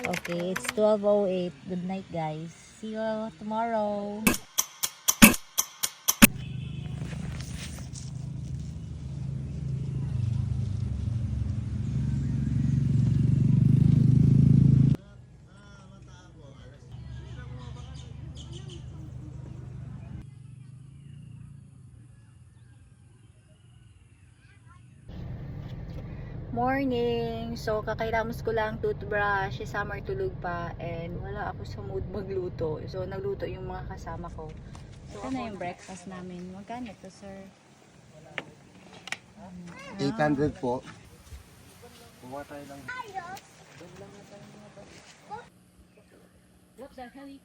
Okay, it's 12:08. Good night, guys. See you tomorrow. Morning! So, kakailangan ko lang toothbrush. Si Summer tulog pa and wala ako sa mood magluto. So, nagluto yung mga kasama ko. So, ito na yung breakfast namin. Magkano ito, sir? 800 po. Kuha tayo lang. Whoops, I'm heavy.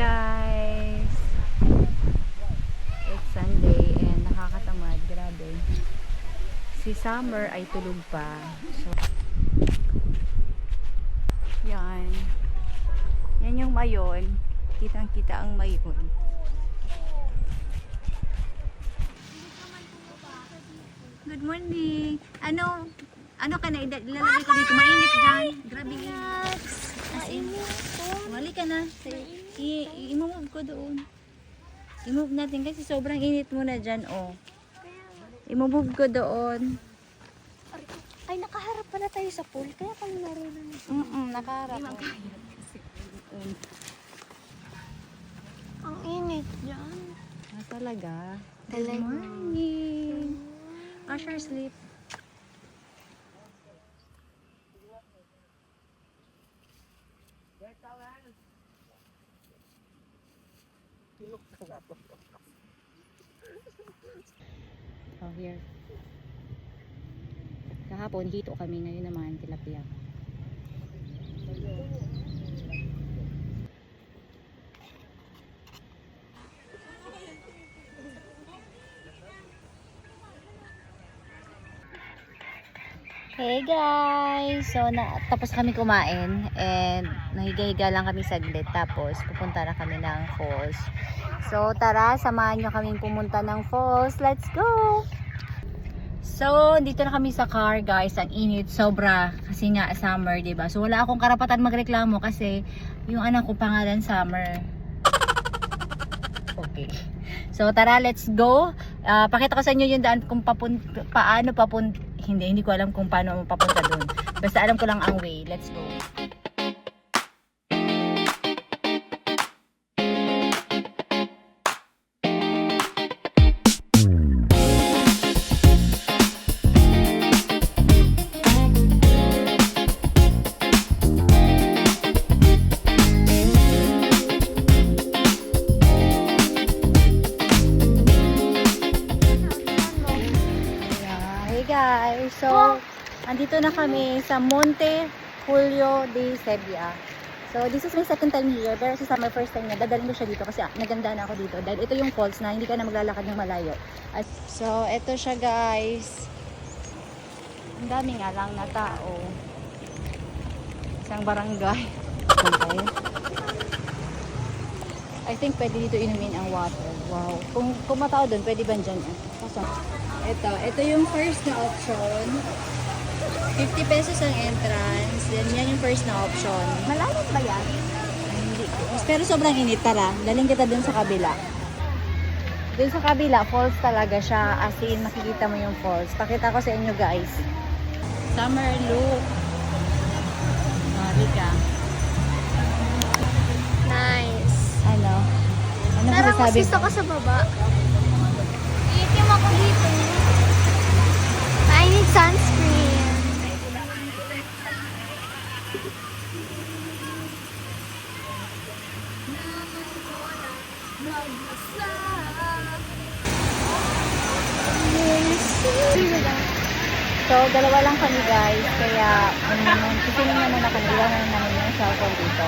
Guys, it's Sunday and nakakatamad, grabe. Si Summer ay tulog pa. So, yan yung mayon, kitang kita ang mayon. Good morning. Ano ka na ilalagay ko dito, mainit dyan, grabe. Mali ka na. I-move ko doon. I-move natin kasi sobrang init mo na dyan, oh. I-move ko doon. Ay, nakaharap pala tayo sa pool. Kaya kami marunong. Nakaharap. Ang init dyan. Talaga. Good Talaga. morning. Usher sleep. Oh, here. Kahapon, hito kami. Ngayon naman, tilapia. Hey guys! So, tapos kami kumain and nahiga-higa lang kami saglit. Tapos, pupunta na kami ng falls. So, tara, samahan nyo kaming pumunta ng falls. Let's go! So, dito na kami sa car, guys. Ang init, sobra. Kasi nga, summer, diba? So, wala akong karapatan magreklamo kasi yung anak ko pangalan Summer. Okay. So, tara, let's go. Pakita ko sa inyo yung daan kung paano papunta. Hindi ko alam kung paano papunta doon. Basta alam ko lang ang way. Let's go. Guys, so andito na kami sa Monte Julio de Sebia. So this is my second time here, pero si Summer first time niya, dadalhin ko siya dito kasi naganda na ako dito dahil ito yung falls na hindi ka na maglalakad ng malayo. So ito siya, guys. Ang dami nga lang na tao. Isang barangay. Okay. I think pwede dito inumin ang water. Wow. Kung matao doon, pwede ba dyan? Ito yung first na option. 50 pesos ang entrance. Then yan yung first na option. Malalim ba yan? Hindi. Pero sobrang init. Tara, daling kita dun sa kabila. Dun sa kabila, falls talaga siya. As in, makikita mo yung falls. Pakita ko sa inyo, guys. Summer look. Marika. Nice. Ano Tara, mas masasabi gusto mo? ko sa baba. Iitim ako dito. I need sunscreen. So, dalawa lang kami, guys. Kaya, titingin na muna kami. Iwanan namin yung cellphone dito.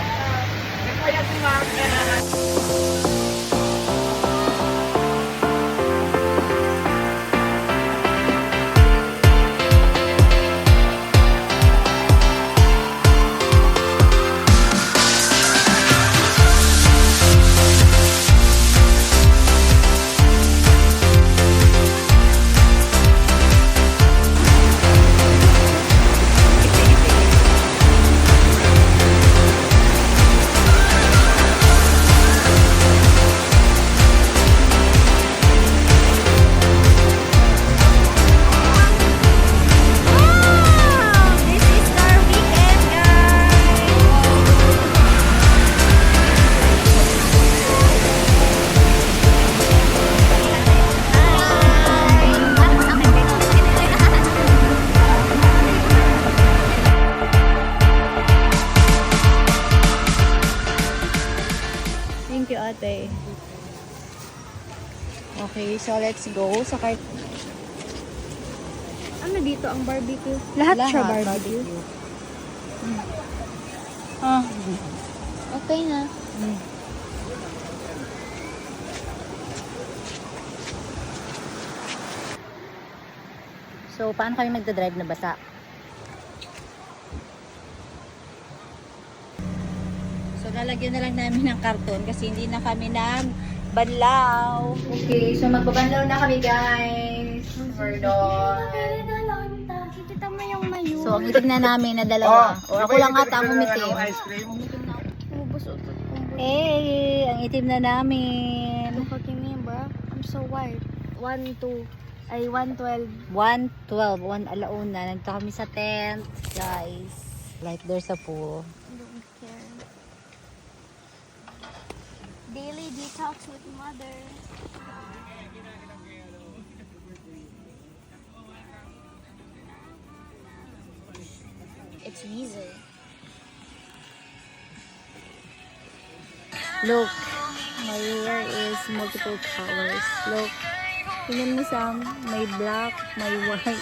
so let's go sa cart. Ano dito ang barbecue? Lahat siya barbecue. Ah. Okay na. So, paano kami magdadrive na basa? So, lalagyan na lang namin ng karton kasi hindi na kami nagbanlaw. Okay, so magbabanlaw na kami, guys. We're done. Kita mo yung mayo. So, ang itim na namin na dalawa. O, ako lang ata ang umitim. Ice cream. Ubus utot. Eh, ang itim na namin. Look at me, bro. I'm so white. 112. 1:12, 1 alauna. Nagto kami sa tent, guys. Like, there's a pool. I don't care. Daily detox with mother. It's easy. Look, my hair is multiple colors. Look, tingnan mo Sam, may black, may white.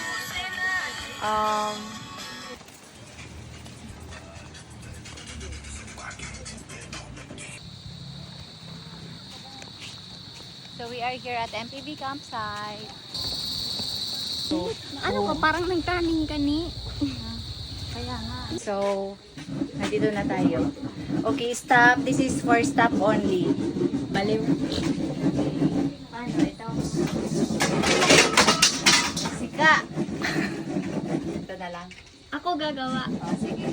So we are here at MPV campsite. So, Ano ka? Parang nagtaning ka ni. kaya nga. So, nandito na tayo. Okay, stop. This is for stop only. Baliw. Ano ito? Sika. Ito na lang. Ako gagawa. Oh, sige.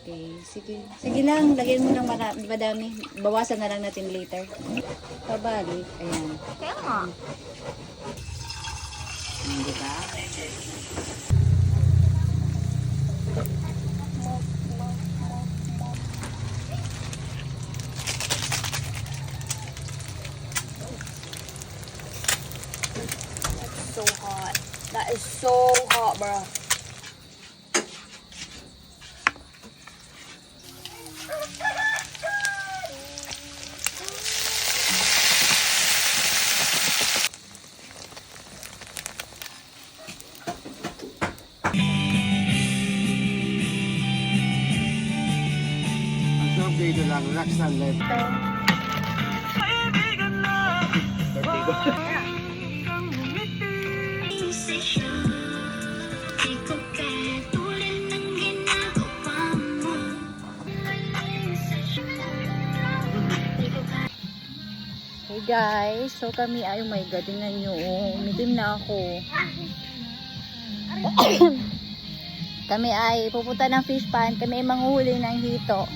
Okay, sige. Sige lang, lagyan mo ng madami. Bawasan na lang natin later. Pabalik. Ayan. Kaya nga. Diba? So hot. That is so hot, bro. Ang job dito lang, relax lang left. Hey guys, so kami ay, oh my god, tingnan nyo, oh, umitim na ako. Kami ay pupunta ng fish pond, kami ay manguhuli ng hito.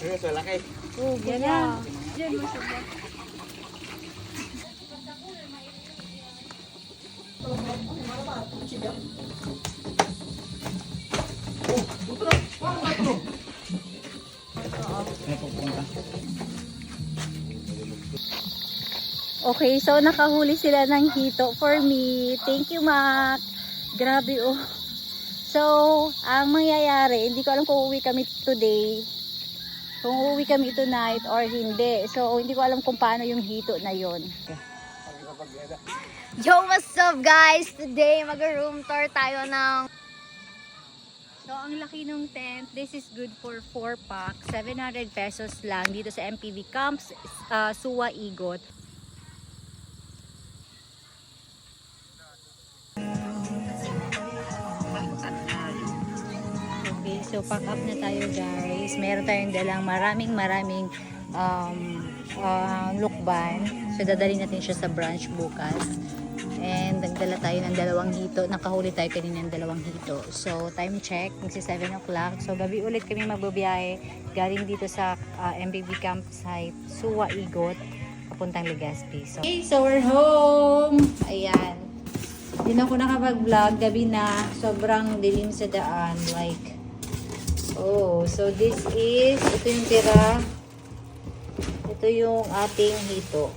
Ayun, sa laki. Oh, ganyan. Diyan mo siya ba? Okay, so nakahuli sila ng hito for me. Thank you, Mac. Grabe, oh. So, ang mangyayari, hindi ko alam kung uuwi kami today. Kung uuwi kami tonight or hindi. So, hindi ko alam kung paano yung hito na yon. Yo, what's up guys? Today mag-room tour tayo ng... So, ang laki ng tent. This is good for 4 pack. 700 pesos lang dito sa MPV Camps, Suwa, Igot. Okay, so pack up na tayo guys. Meron tayong dalang maraming lukban. So, dadalhin natin siya sa branch bukas. And nagdala tayo ng 2 hito. Nakahuli tayo kanina ng 2 hito. So, time check. Magsi 7 o'clock. So, gabi ulit kami magbabiyahe. Galing dito sa MPV campsite, Suwa, Igot. Papuntang Legazpi. So, okay, so we're home. Ayan. Hindi na ako nakapag-vlog. Gabi na. Sobrang dilim sa daan. Like, oh, so this is, ito yung tira. Ito yung ating hito.